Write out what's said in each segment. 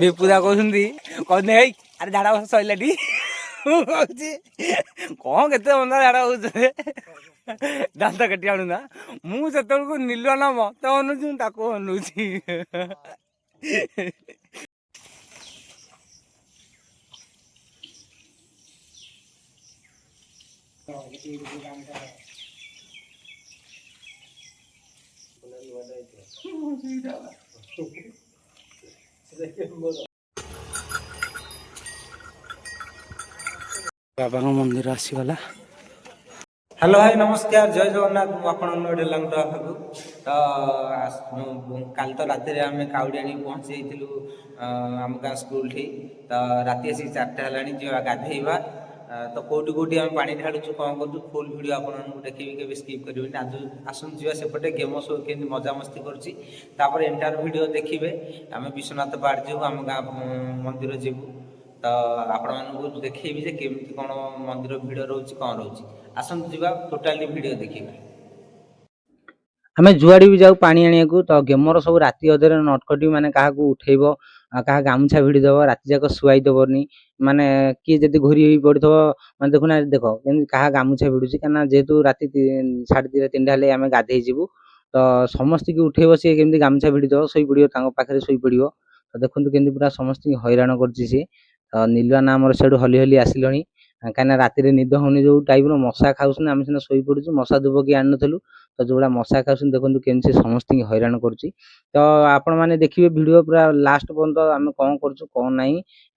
ବିପୁଦା କହୁଛନ୍ତି କହୁଛନ୍ତି ହେଇ ଆରେ ଝାଡ଼ା ବସ ସଇଲାଟି କହୁଛି କଣ କେତେ ମନ୍ଦା ଝାଡ଼ା ହଉଛ ଦାନ୍ତ କାଟି ଆଣୁନା ମୁଁ ସେତେବେଳକୁ ନିଲୁଆ ନା ମତେ ଅନଉଛି ମୁଁ ତାକୁ ଅନଉଛି। ବାବାଙ୍କ ମନ୍ଦିର ଆସିଗଲା। ହ୍ୟାଲୋ ଭାଇ ନମସ୍କାର, ଜୟ ଜଗନ୍ନାଥ। ମୁଁ ଆପଣଙ୍କ ଡେଲାଙ୍ଗର ପାଖକୁ ତ କାଲି ତ ରାତିରେ ଆମେ କାଉଡ଼ି ଆଣିକି ପହଞ୍ଚି ଯାଇଥିଲୁ ଆମ ଗାଁ ସ୍କୁଲଠି। ତ ରାତି ଆସିକି 4ଟା ହେଲାଣି, ଯିବା ଗାଧେଇବା। ତ କେଉଁଠି କେଉଁଠି ଆମେ ପାଣି ଢାଳୁଛୁ କ'ଣ କରୁଛୁ ଫୁଲ୍ ଭିଡ଼ିଓ ଆପଣମାନଙ୍କୁ ଦେଖେଇବି, କେବେ ସ୍କିପ୍ କରିବେନି। ଆସନ୍ତୁ ଯିବା ସେପଟେ ଗେମ୍ ସୋ କେମିତି ମଜାମସ୍ତି କରୁଛି, ତାପରେ ଏଣ୍ଟାର ଭିଡ଼ିଓ ଦେଖିବେ। ଆମେ ବିଶ୍ୱନାଥ ପାହାଡ଼ ଯିବୁ, ଆମ ଗାଁ ମନ୍ଦିର ଯିବୁ। ତ ଆପଣମାନଙ୍କୁ ଦେଖେଇବି ଯେ କେମିତି କ'ଣ ମନ୍ଦିର ଭିଡ଼ ରହୁଛି କ'ଣ ରହୁଛି। ଆସନ୍ତୁ ଯିବା ଟୋଟାଲି ଭିଡ଼ିଓ ଦେଖିବା। ଆମେ ଯୁଆଡେ ବି ଯାଉ ପାଣି ଆଣିବାକୁ, ତ ଗେମର ସବୁ ରାତି ଅଧରେ ନଟକଟି ମାନେ କାହାକୁ ଉଠେଇବ, କାହା ଗାମୁଛା ଭିଡ଼ିଦବ, ରାତି ଯାକ ଶୁଆଇ ଦେବନି। ମାନେ କିଏ ଯଦି ଘୋରି ହେଇ ପଡ଼ିଥିବ, ମାନେ ଦେଖୁନା ଦେଖ କେମିତି କାହା ଗାମୁଛା ଭିଡ଼ୁଛି, କାହିଁକିନା ଯେହେତୁ ରାତି 2:30 3ଟା ହେଲେ ଆମେ ଗାଧେଇ ଯିବୁ। ତ ସମସ୍ତଙ୍କୁ ଉଠେଇବ, ସିଏ କେମିତି ଗାମୁଛା ଭିଡ଼ିଦବ, ଶୋଇପଡ଼ିବ, ତାଙ୍କ ପାଖରେ ଶୋଇପଡ଼ିବ। ତ ଦେଖନ୍ତୁ କେମିତି ପୁରା ସମସ୍ତଙ୍କୁ ହଇରାଣ କରୁଛି ସିଏ। ତ ନିଲୁଆ ନା ଆମର ସେଠୁ ହଲି ହଲି ଆସିଲଣି, କାହିଁକିନା ରାତିରେ ନିଦ ହେଉନି ଯେଉଁ ଟାଇପ୍ର ମଶା ଖାଉଛନ୍ତି। ଆମେ ସିନା ଶୋଇପଡ଼ୁଛୁ, ମଶା ଧୂପ କିଏ ଆଣିନଥିଲୁ। ତ ଯେଉଁଭଳିଆ ମଶା ଖାଉଛନ୍ତି ଦେଖନ୍ତୁ କେମିତି ସେ ସମସ୍ତଙ୍କୁ ହଇରାଣ କରୁଛି। ତ ଆପଣମାନେ ଦେଖିବେ ଭିଡ଼ିଓ ପୁରା ଲାଷ୍ଟ ପର୍ଯ୍ୟନ୍ତ, ଆମେ କ'ଣ କରୁଛୁ କ'ଣ ନାହିଁ,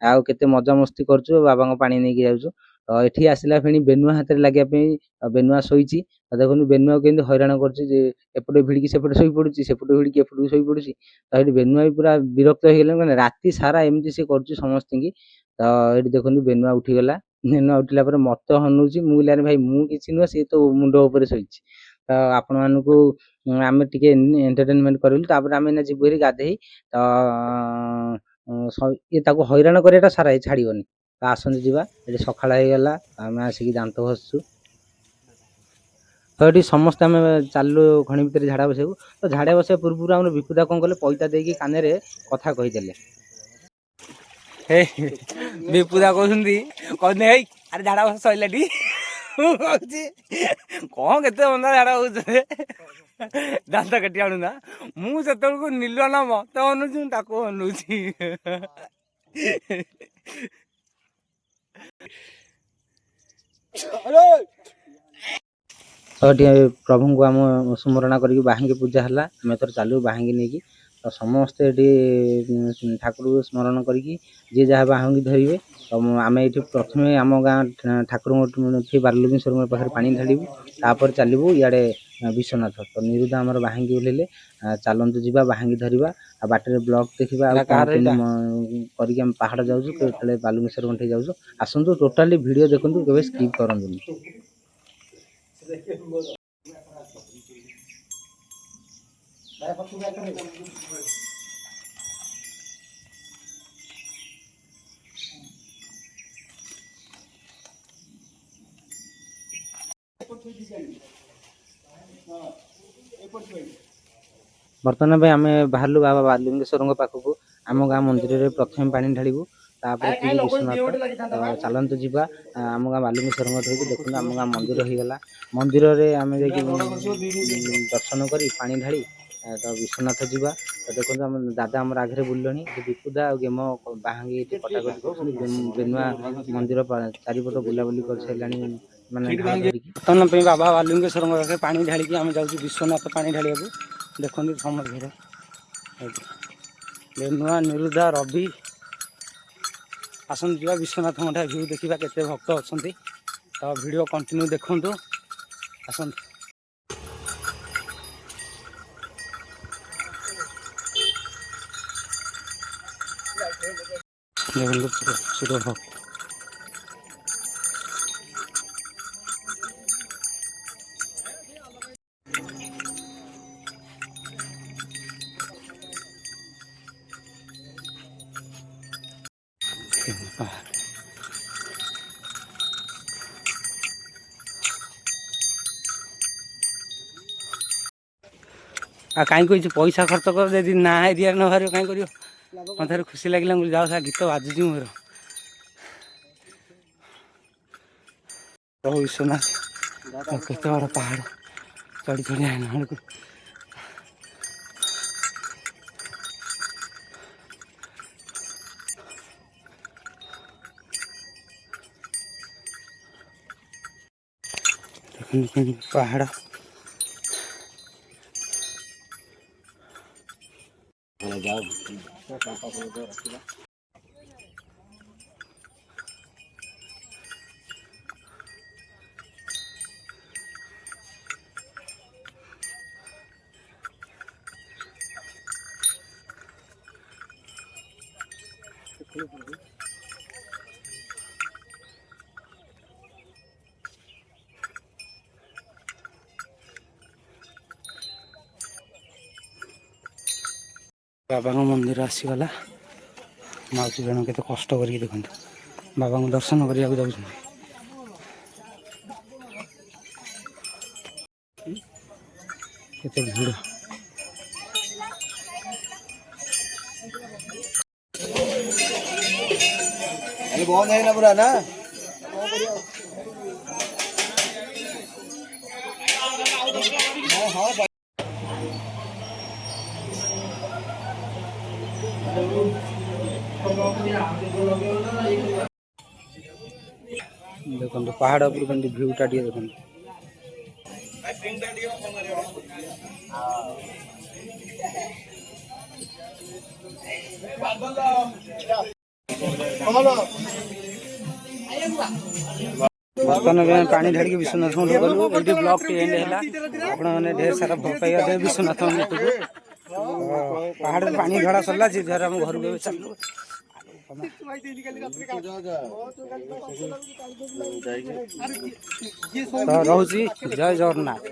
ଆଉ କେତେ ମଜାମସ୍ତି କରୁଛୁ, ବାବାଙ୍କ ପାଣି ନେଇକି ଯାଉଛୁ। ତ ଏଠି ଆସିଲା ଫେଣି ବେନୁଆ ହାତରେ ଲାଗିବା ପାଇଁ, ବେନୁଆ ଶୋଇଛି। ତ ଦେଖନ୍ତୁ ବେନୁଆକୁ କେମିତି ହଇରାଣ କରୁଛି, ଯେ ଏପଟେ ଭିଡ଼ିକି ସେପଟେ ଶୋଇପଡ଼ୁଛି, ସେପଟେ ଭିଡ଼ିକି ଏପଟକୁ ଶୋଇପଡ଼ୁଛି। ତ ଏଠି ବେନୁଆ ବି ପୁରା ବିରକ୍ତ ହେଇଗଲାଣି, ମାନେ ରାତି ସାରା ଏମିତି ସେ କରୁଛି ସମସ୍ତଙ୍କୁ। ତ ଏଠି ଦେଖନ୍ତୁ ବେନୁଆ ଉଠିଗଲା। ବେନୁଆ ଉଠିଲା ପରେ ମତେ ହନଉଛି, ମୁଁ କହିଲି ଆରେ ଭାଇ ମୁଁ କିଛି ନୁହଁ, ସିଏ ତ ମୁଣ୍ଡ ଉପରେ ଶୋଇଛି। ତ ଆପଣମାନଙ୍କୁ ଆମେ ଟିକେ ଏଣ୍ଟରଟେନମେଣ୍ଟ କରିଲୁ, ତାପରେ ଆମେ ଏଇନା ଯିବୁ ହେରି ଗାଧେଇ। ତ ଇଏ ତାକୁ ହଇରାଣ କରିବାଟା ସାରା ଛାଡ଼ିବନି। ତ ଆସନ୍ତୁ ଯିବା, ଏଠି ସକାଳ ହେଇଗଲା, ଆମେ ଆସିକି ଦାନ୍ତ ଘଷୁଛୁ। ତ ଏଠି ସମସ୍ତେ ଆମେ ଚାଲିଲୁ ଖଣି ଭିତରେ ଝାଡ଼ା ବସିବାକୁ। ତ ଝାଡ଼ା ବସିବା ପୂର୍ବରୁ ଆମର ବିପୁଦା କ'ଣ କଲେ, ପଇତା ଦେଇକି କାନରେ କଥା କହିଦେଲେ। ବିପୁଦା କହୁଛନ୍ତି ହେଇ ଆରେ ଝାଡ଼ା ବସ ସଇଲାଟି କହୁଛି କଣ କେତେ ମନ୍ଦା ଝାଡ଼ା ହଉଛ ଦାନ୍ତ କାଟି ଆଣୁନା ମୁଁ ସେତେବେଳକୁ ନିଲୁଆ ନା ମତେ ଅନଉଛି ମୁଁ ତାକୁ ଅନଉଛି। ତ ଟିକେ ପ୍ରଭୁଙ୍କୁ ଆମ ସ୍ମରଣ କରିକି ବାହାଙ୍ଗି ପୂଜା ହେଲା। ଆମେ ଏଥର ଚାଲୁ ବାହାଙ୍ଗି ନେଇକି। ତ ସମସ୍ତେ ଏଠି ଠାକୁରଙ୍କୁ ସ୍ମରଣ କରିକି ଯିଏ ଯାହା ବାହାଙ୍ଗି ଧରିବେ। ତ ଆମେ ଏଇଠି ପ୍ରଥମେ ଆମ ଗାଁ ଠାକୁରଙ୍କ ବାଲୁଙ୍ଗେଶ୍ୱରଙ୍କ ପାଖରେ ପାଣି ଢାଳିବୁ, ତାପରେ ଚାଲିବୁ ଇଆଡ଼େ ବିଶ୍ୱନାଥ। ତ ନିରୁଦା ଆମର ବାହାଙ୍ଗି ଓହ୍ଲେଇଲେ, ଚାଲନ୍ତୁ ଯିବା ବାହାଙ୍ଗି ଧରିବା। ଆଉ ବାଟରେ ବ୍ଲକ୍ ଦେଖିବା, ଆଉ କରିକି ଆମେ ପାହାଡ଼ ଯାଉଛୁ, କେତେବେଳେ ବାଲୁଙ୍ଗେଶ୍ୱର କଣ୍ଠେଇ ଯାଉଛୁ। ଆସନ୍ତୁ ଟୋଟାଲି ଭିଡ଼ିଓ ଦେଖନ୍ତୁ, କେବେ ସ୍କିପ୍ କରନ୍ତୁନି। ବର୍ତ୍ତମାନ ପାଇଁ ଆମେ ବାହାରିଲୁ ବାବା ବାଲୁଙ୍ଗେଶ୍ୱରଙ୍କ ପାଖକୁ। ଆମ ଗାଁ ମନ୍ଦିରରେ ପ୍ରଥମେ ପାଣି ଢାଳିବୁ, ତାପରେ ପୁରୀ ବିଶ୍ୱନାଥ। ତ ଚାଲନ୍ତୁ ଯିବା ଆମ ଗାଁ ବାଲୁଙ୍ଗେଶ୍ୱରଙ୍କ ଠେଇକି। ଦେଖନ୍ତୁ ଆମ ଗାଁ ମନ୍ଦିର ହେଇଗଲା। ମନ୍ଦିରରେ ଆମେ ଯାଇକି ଦର୍ଶନ କରି ପାଣି ଢାଳି ତ ବିଶ୍ୱନାଥ ଯିବା। ତ ଦେଖନ୍ତୁ ଆମ ଦାଦା ଆମର ଆଗରେ ବୁଲିଲେଣି, ବିପୁଦା ଆଉ ଗେମ ବାହାଙ୍ଗି ଏଠି କଟାକଟି କରୁଛନ୍ତି। ବେନୁଆ ମନ୍ଦିର ଚାରିପଟ ବୁଲାବୁଲି କରିସାରିଲାଣି, ମାନେ ବର୍ତ୍ତମାନ ପାଇଁ ବାବା ବାଲୁଙ୍ଗେଶ୍ୱରଙ୍କ ପାଖରେ ପାଣି ଢାଳିକି ଆମେ ଯାଉଛୁ ବିଶ୍ୱନାଥ ପାଣି ଢାଳିବାକୁ। ଦେଖନ୍ତୁ ସମସ୍ତେ ବେନୁଆ, ନିରୁଦା, ରବି, ଆସନ୍ତୁ ଯିବା ବିଶ୍ୱନାଥ ମଠା ଭିଉ ଦେଖିବା, କେତେ ଭକ୍ତ ଅଛନ୍ତି। ତ ଭିଡ଼ିଓ କଣ୍ଟିନ୍ୟୁ ଦେଖନ୍ତୁ, ଆସନ୍ତୁ। ଦେଖନ୍ତୁ ପ୍ରଚୁର ଭକ୍ତ। ଆଉ କାହିଁ କହିଛୁ ପଇସା ଖର୍ଚ୍ଚ କର ଯଦି ନା ଏରିଆରେ ନ ବାହାରିବ କାହିଁ କରିବ। ମୋତେ ଭାରି ଖୁସି ଲାଗିଲା ମୁଁ ଯାଉ ସା ଗୀତ ବାଜୁଛି ମୋର। ପ୍ରଭୁ ବିଶ୍ୱନାଥ କେତେ ବଡ଼ ପାହାଡ଼ ଚଢ଼ି ଚଢ଼ି ଆଇଲା ବେଳକୁ ଦେଖନ୍ତୁ କେମିତି ପାହାଡ଼। ବାବାଙ୍କ ମନ୍ଦିର ଆସିଗଲା। ମାଉସୀ ଜଣ କେତେ କଷ୍ଟ କରିକି ଦେଖନ୍ତୁ ବାବାଙ୍କୁ ଦର୍ଶନ କରିବାକୁ ଯାଉଛନ୍ତି। କେତେ ଭିଡ଼। ବନ୍ଦ ହେଇଗଲା ପୁରା ନା ଦେଖନ୍ତୁ ପାହାଡ଼ ଉପରୁ କେମିତି ଭିଉଟା ଟିକେ ଦେଖନ୍ତୁ। ବର୍ତ୍ତମାନ ପାଣି ଢାଳିକି ବିଶ୍ୱନାଥ ମନ୍ଦିର ଗଲୁ। ଏଇଠି ବ୍ଲଗଟି ଏଣ୍ଡ ହେଲା। ଆପଣମାନେ ଢେର ସାରା ଭଲ ପାଇବା ଦେବେ ବିଶ୍ୱନାଥ ମନ୍ଦିରକୁ। ପାହାଡ଼ରେ ପାଣି ଢଳା ସରିଲା ଯେ ଯାହାର ଆମ ଘରକୁ ଏବେ ଚାଲିଲୁ। ତ ରହୁଛି ଜୟ ଜଗନ୍ନାଥ।